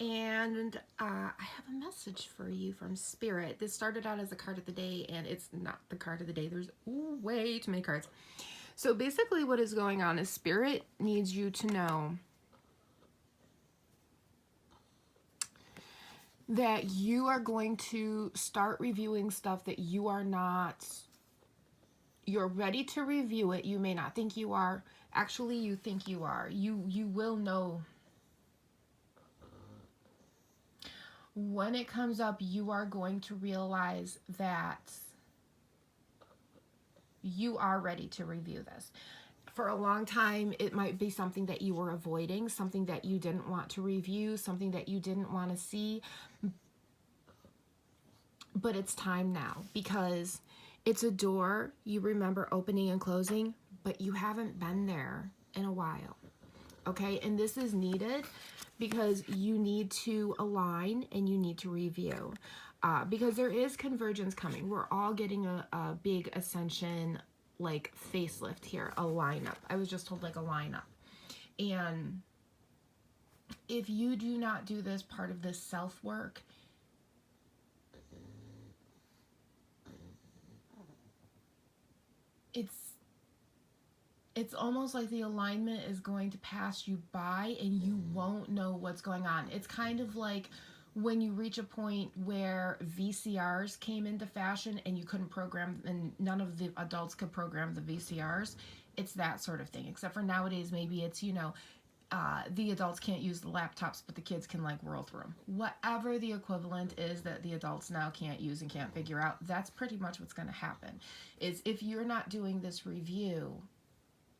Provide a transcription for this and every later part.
And I have a message for you from Spirit. This started out as a card of the day, and it's not the card of the day. There's way too many cards. So basically what is going on is Spirit needs you to know that you are going to start reviewing stuff that you are not, you're ready to review it. You may not think you are. Actually, you think you are. You will know. When it comes up, you are going to realize that you are ready to review this. For a long time, it might be something that you were avoiding, something that you didn't want to review, something that you didn't want to see. But it's time now, because it's a door you remember opening and closing, but you haven't been there in a while. Okay, and this is needed because you need to align and you need to review. Because there is convergence coming. We're all getting a big ascension, like facelift here, a lineup. I was just told like a lineup. And if you do not do this part of this self-work, it's almost like the alignment is going to pass you by and you won't know what's going on. It's kind of like when you reach a point where VCRs came into fashion and you couldn't program, and none of the adults could program the VCRs. It's that sort of thing, except for nowadays maybe it's, the adults can't use the laptops, but the kids can like whirl through them. Whatever the equivalent is that the adults now can't use and can't figure out, that's pretty much what's going to happen. Is if you're not doing this review,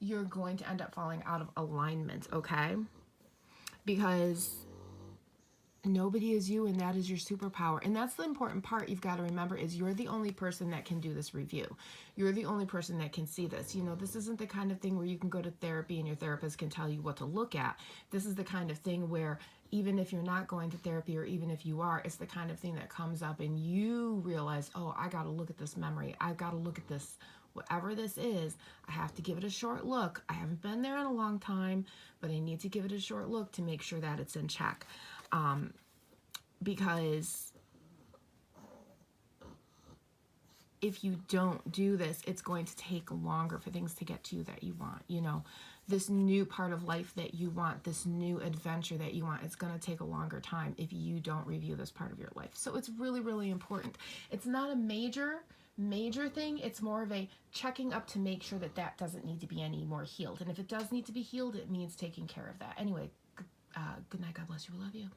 you're going to end up falling out of alignment, okay? Because nobody is you, and that is your superpower. And that's the important part you've got to remember, is you're the only person that can do this review. You're the only person that can see this. This isn't the kind of thing where you can go to therapy and your therapist can tell you what to look at. This is the kind of thing where even if you're not going to therapy, or even if you are, it's the kind of thing that comes up and you realize, oh, I got to look at this memory. I've got to look at this. Whatever this is, I have to give it a short look. I haven't been there in a long time, but I need to give it a short look to make sure that it's in check. Because if you don't do this, it's going to take longer for things to get to you that you want. This new part of life that you want, this new adventure that you want, it's going to take a longer time if you don't review this part of your life. So it's really, really important. It's not a major thing. It's more of a checking up to make sure that that doesn't need to be any more healed. And if it does need to be healed, it means taking care of that. Anyway, good night. God bless you. We love you.